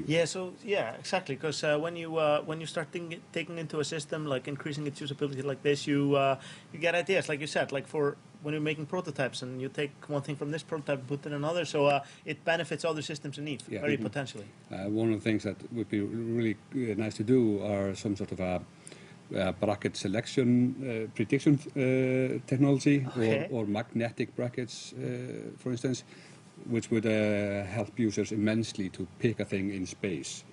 Yeah, so yeah, exactly. Because when you start taking into a system like increasing its usability like this, you get ideas, like you said, like for when you're making prototypes and you take one thing from this prototype and put it in another, so it benefits other systems in need very potentially. One of the things that would be really nice to do are some sort of a bracket selection prediction technology, or magnetic brackets, for instance, which would help users immensely to pick a thing in space,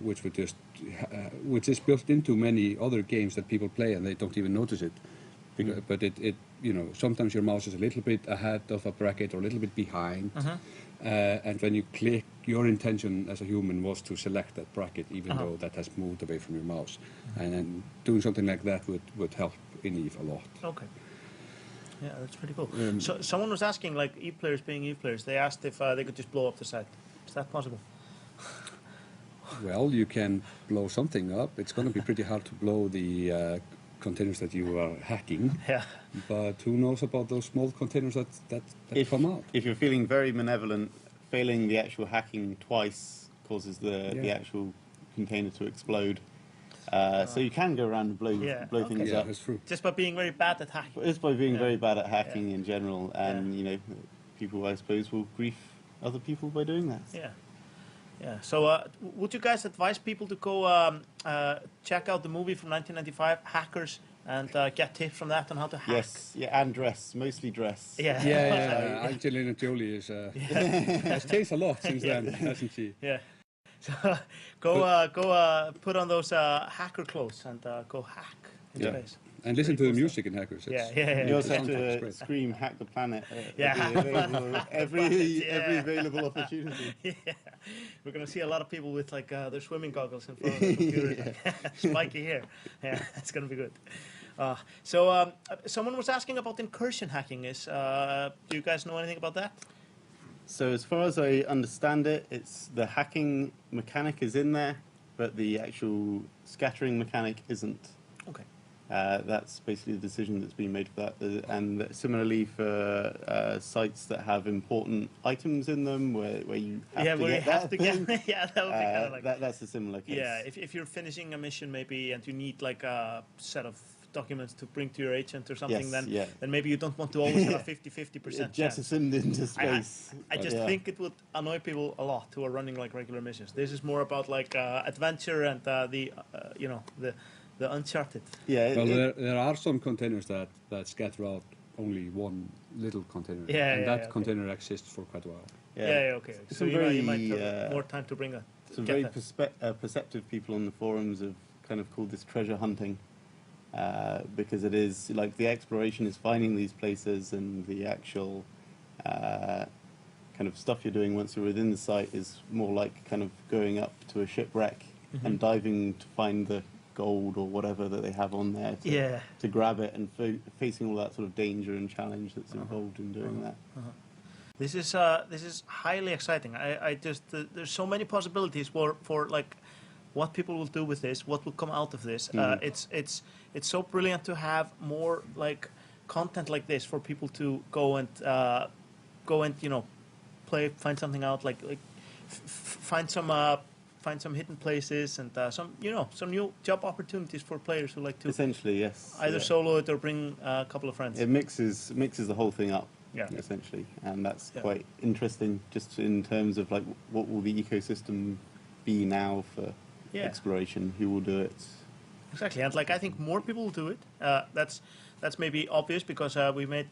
which which is built into many other games that people play and they don't even notice it. But it sometimes your mouse is a little bit ahead of a bracket or a little bit behind, and when you click, your intention as a human was to select that bracket, even though that has moved away from your mouse. And then doing something like that would help in Eve a lot. Okay. Yeah, that's pretty cool. So someone was asking, like Eve players being Eve players, they asked if they could just blow up the site. Is that possible? Well, you can blow something up. It's going to be pretty hard to blow the containers that you are hacking. Yeah. But who knows about those small containers that come out? If you're feeling very malevolent, failing the actual hacking twice causes the actual container to explode. So you can go around and blow things up. That's true. Just by being very bad at hacking. It's by being very bad at hacking in general, and people, I suppose, will grief other people by doing that. Yeah. Yeah. So, would you guys advise people to go check out the movie from 1995, Hackers, and get tips from that on how to hack? Yes. Yeah, and dress, mostly dress. Yeah. Angelina Jolie has changed a lot since then, hasn't she? Yeah. So go put on those hacker clothes and go hack in space. And listen to the music in Hackers. You also have to scream "Hack the Planet" every available opportunity. Yeah, we're gonna see a lot of people with like their swimming goggles in front of the computer, spiky hair. Yeah, it's gonna be good. So someone was asking about incursion hacking. Do you guys know anything about that? So as far as I understand it, it's the hacking mechanic is in there, but the actual scattering mechanic isn't. Okay. That's basically the decision that's been made for that. And similarly for sites that have important items in them where you have to get that thing. Yeah, that would be kind of like... That's a similar case. Yeah, if you're finishing a mission maybe and you need like a set of documents to bring to your agent or something, then maybe you don't want to always have a 50% chance. Jettisoned into space. I just think it would annoy people a lot who are running like regular missions. This is more about like adventure and the uncharted. Yeah. Well, there are some containers that scatter out only one little container. And that container exists for quite a while. Okay. So you might have more time to bring that. Some very perceptive people on the forums have kind of called this treasure hunting. Because it is like the exploration is finding these places, and the actual kind of stuff you're doing once you're within the site is more like kind of going up to a shipwreck and diving to find the gold or whatever that they have on there to grab it, and facing all that sort of danger and challenge that's involved in doing that. This is highly exciting. I just there's so many possibilities for like what people will do with this, what will come out of this. It's so brilliant to have more like content like this for people to go and play, find something out, find some hidden places and some new job opportunities for players who like to essentially either solo it or bring a couple of friends. It mixes the whole thing up. Essentially, and that's quite interesting. Just in terms of like what will the ecosystem be now for exploration, who will do it? Exactly, and like I think more people will do it. That's maybe obvious because we made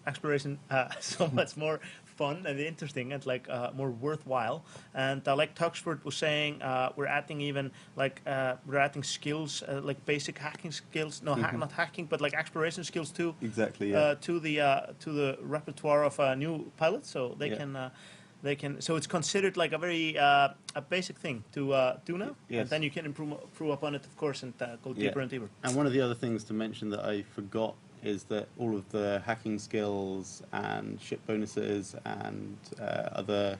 exploration so much more fun and interesting and like more worthwhile. And like Tuxford was saying, we're adding even like we're adding skills like basic hacking skills. No, not hacking, but like exploration skills too. Exactly. To the repertoire of new pilots, so they can. So it's considered like a very a basic thing to do now, and then you can improve upon it, of course, and go deeper and deeper. And one of the other things to mention that I forgot is that all of the hacking skills and ship bonuses and other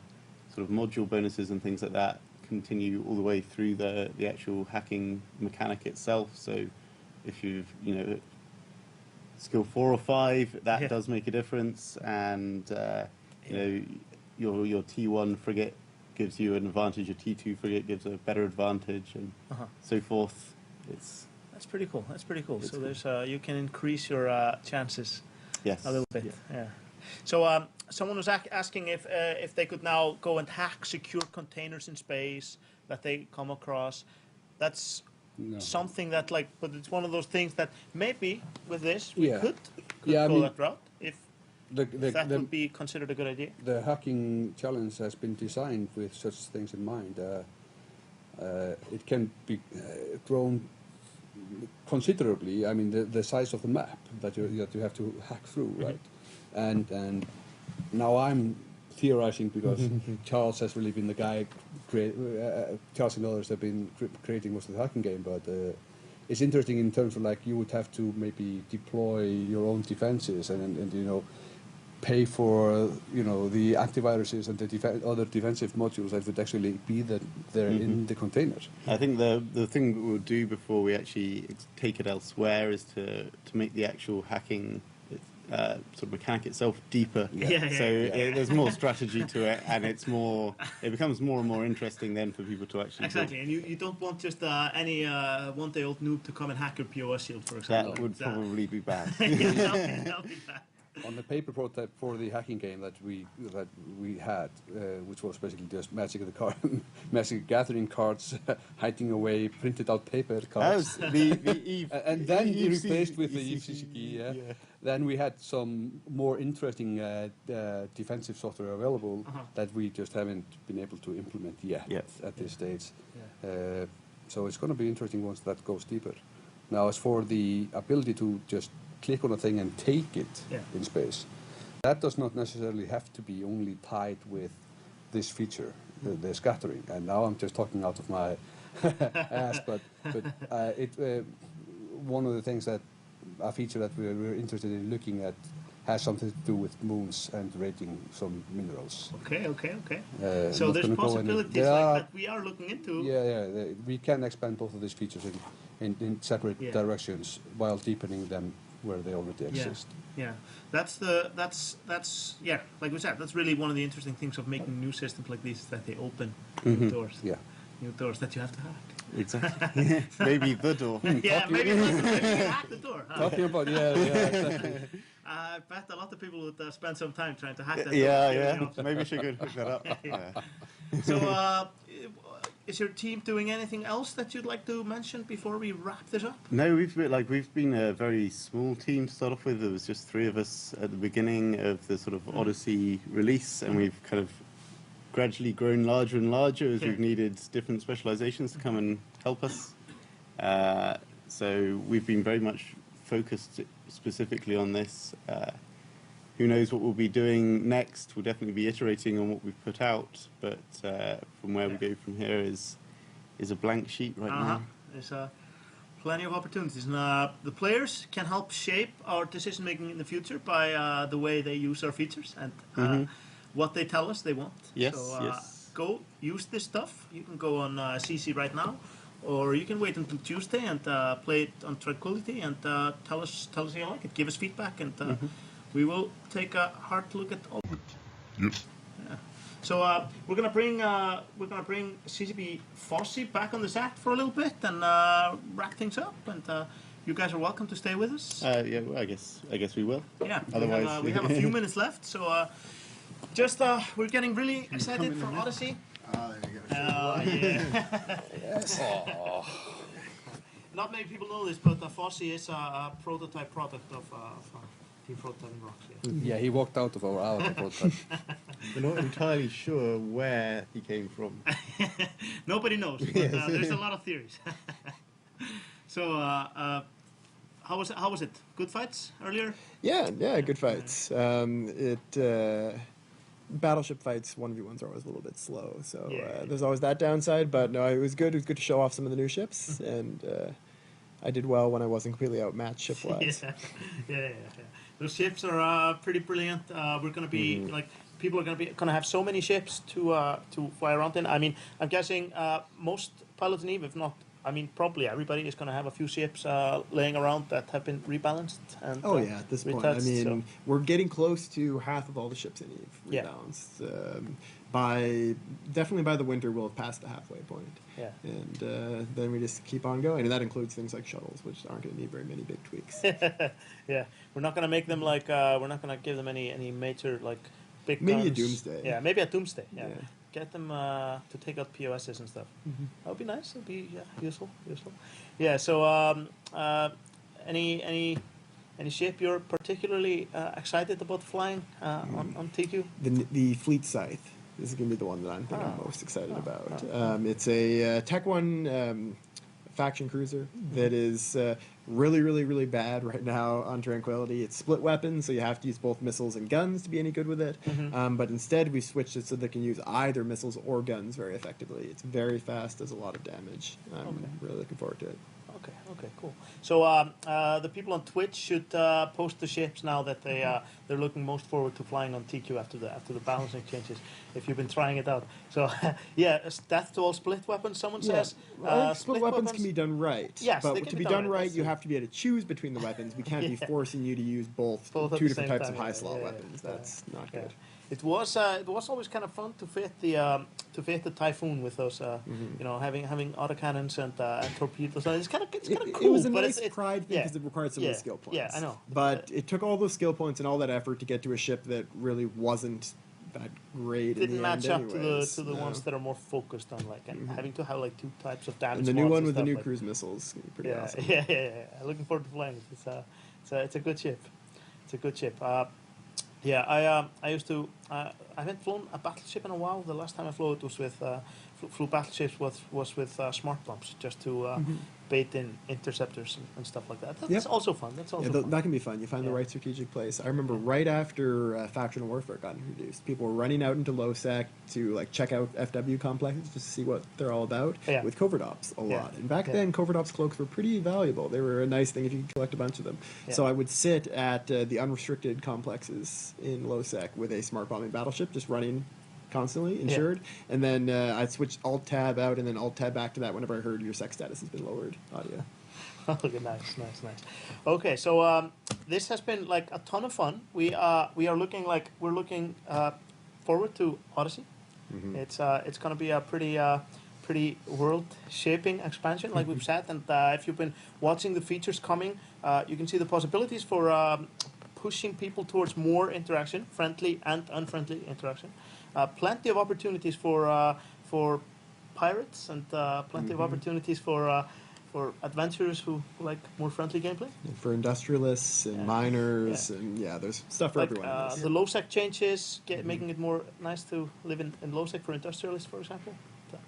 sort of module bonuses and things like that continue all the way through the actual hacking mechanic itself. So if you've skill 4 or 5, that does make a difference, and your T1 frigate gives you an advantage, a T2 frigate gives a better advantage, and so forth. That's pretty cool. That's pretty cool. So cool. there's you can increase your chances Yes. a little bit. Yeah. So someone was asking if they could now go and hack secure containers in space that they come across. That's something that but it's one of those things that maybe with this we could go that route if that would be considered a good idea. The hacking challenge has been designed with such things in mind. It can be grown considerably. I mean, the size of the map that you have to hack through, right? And now I'm theorizing because Charles has really been the guy. Charles and others have been creating most of the hacking game, but it's interesting in terms of you would have to maybe deploy your own defenses and pay for the antiviruses and the other defensive modules that would actually be there in the containers. I think the thing that we'll do before we actually take it elsewhere is to make the actual hacking sort of mechanic itself deeper. There's more strategy to it, and it becomes more and more interesting then for people to actually exactly. And you don't want just any one-day-old noob to come and hack your POS shield, for example. That would probably be bad. That'll be bad. On the paper prototype for the hacking game that we had, which was basically just Magic Gathering cards, hiding away printed out paper cards. That was the Eve, and then replaced with the Eve. Then we had some more interesting defensive software available that we just haven't been able to implement yet at this stage. So it's going to be interesting once that goes deeper. Now, as for the ability to just click on a thing and take it in space, that does not necessarily have to be only tied with this feature, the scattering. And now I'm just talking out of my ass, but one of the things a feature that we're interested in looking at has something to do with moons and rating some minerals. Okay. So there's possibilities that we are looking into. We can expand both of these features in separate directions while deepening them where they already exist. That's like we said, that's really one of the interesting things of making new systems like these, is that they open new doors. New doors that you have to hack. Exactly. Maybe the door. Maybe hack the door. Talking about exactly. I bet a lot of people would spend some time trying to hack that door. Maybe she could hook that up. So is your team doing anything else that you'd like to mention before we wrap this up? No, we've been a very small team to start off with. There was just 3 of us at the beginning of the sort of Odyssey release, and we've kind of gradually grown larger and larger as we've needed different specializations to come and help us. So we've been very much focused specifically on this. Who knows what we'll be doing next? We'll definitely be iterating on what we've put out, but from where we go from here is a blank sheet right now. There's plenty of opportunities. And the players can help shape our decision-making in the future by the way they use our features and what they tell us they want. So go use this stuff. You can go on CC right now, or you can wait until Tuesday and play it on Tranquility and tell us how you like it. Give us feedback, and we will take a hard look at all of it. Yep. So we're gonna bring CCP Fossey back on the set for a little bit and wrap things up. And you guys are welcome to stay with us. Well, I guess we will. Yeah. Otherwise, we have a few minutes left, so we're getting really excited for Odyssey. There you go. Yes. Not many people know this, but Fossey is a prototype product of Team Prototyping Rocks. Yeah, he walked out of our prototype. We're not entirely sure where he came from. Nobody knows, but there's a lot of theories. So, how was it? Good fights earlier? Yeah, good fights. Battleship fights 1v1s are always a little bit slow, so there's always that downside. But no, it was good. It was good to show off some of the new ships, and I did well when I wasn't completely outmatched ship-wise. Yeah. Those ships are pretty brilliant. We're going to be people are going to have so many ships to fly around in. I mean, I'm guessing most pilots in EVE, if not, I mean, probably everybody is going to have a few ships laying around that have been rebalanced. And, at this point, I mean, we're getting close to half of all the ships in EVE rebalanced. definitely by the winter we'll have passed the halfway point. Yeah. And then we just keep on going, and that includes things like shuttles, which aren't going to need very many big tweaks. Yeah, we're not gonna make them like we're not gonna give them any major like big Maybe a guns. Doomsday. Yeah, maybe a Doomsday. Yeah, Yeah. get them to take out POSs and stuff. That would be nice. It'd be useful. Yeah. So any ship you're particularly excited about flying on TQ? The Fleet Scythe. This is going to be the one that I'm most excited about. It's a Tech 1 faction cruiser that is really, really, really bad right now on Tranquility. It's split weapons, so you have to use both missiles and guns to be any good with it. But instead, we switched it so they can use either missiles or guns very effectively. It's very fast, does a lot of damage. I'm really looking forward to it. Okay, cool. So the people on Twitch should post the ships now that they're looking most forward to flying on TQ after the balancing changes. If you've been trying it out, so yeah, death to all split weapons. Someone says split weapons can be done right. Yes, but they can to be be done done right, right, that's you true. have to be able to choose between the weapons. We can't be forcing you to use both Both at two the different same types time, of high yeah, slot yeah, weapons. That's not Yeah. good. It was always kind of fun to fit the Typhoon with those you know having autocannons and torpedoes. It's kind of cool. It was a but nice it's, pride thing because it required some of the skill points. Yeah, I know. But it took all those skill points and all that effort to get to a ship that really wasn't that great. Didn't in the match end up anyways. to the No. ones that are more focused on like and having to have like two types of damage. And the new mods one and with the stuff, new like, cruise missiles is gonna be pretty yeah, awesome. yeah. Looking forward to playing it. It's a good ship. It's a good ship. Yeah, I used to. I haven't flown a battleship in a while. The last time I flew it was with flew battleships was with smart bombs just to bait in interceptors and stuff like that. That's also fun. That's also fun. That can be fun. You find the right strategic place. I remember right after Factional Warfare got introduced, people were running out into LowSec to like check out FW complexes just to see what they're all about with covert ops a lot. And back then, covert ops cloaks were pretty valuable. They were a nice thing if you could collect a bunch of them. So I would sit at the unrestricted complexes in LowSec with a smart bombing battleship just running constantly insured, and then I'd switch alt tab out and then alt tab back to that whenever I heard your sec status has been lowered audio. Okay, nice. Okay, so this has been like a ton of fun. We're looking forward to Odyssey. It's going to be a pretty world shaping expansion, like we've said. And if you've been watching the features coming, you can see the possibilities for pushing people towards more interaction, friendly and unfriendly interaction. Plenty of opportunities for pirates and plenty of opportunities for adventurers who like more friendly gameplay. And for industrialists and miners, and there's stuff for Like everyone. In this. the low-sec changes, making it more nice to live in low-sec for industrialists, for example. So,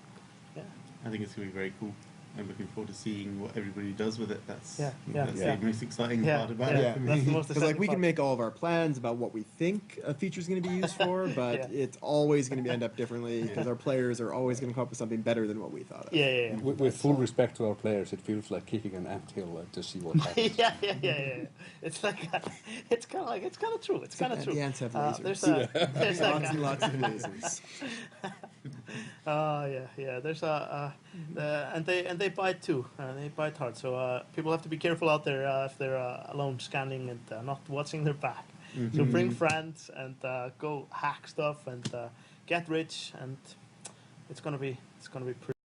I think it's going to be very cool. I'm looking forward to seeing what everybody does with it. That's the most exciting part about it. For me. That's the most Because like exciting we can part. make all of our plans about what we think a feature is going to be used for, but it's always going to end up differently because our players are always going to come up with something better than what we thought of. Yeah. With full respect to our players, it feels like kicking an anthill to see what happens. yeah. It's like it's kind of true. It's kind of true. The ants have lasers. There's Lots and lots of lasers. There's and they bite too. They bite hard. So people have to be careful out there if they're alone scanning and not watching their back. So bring friends and go hack stuff and get rich, and it's gonna be pretty.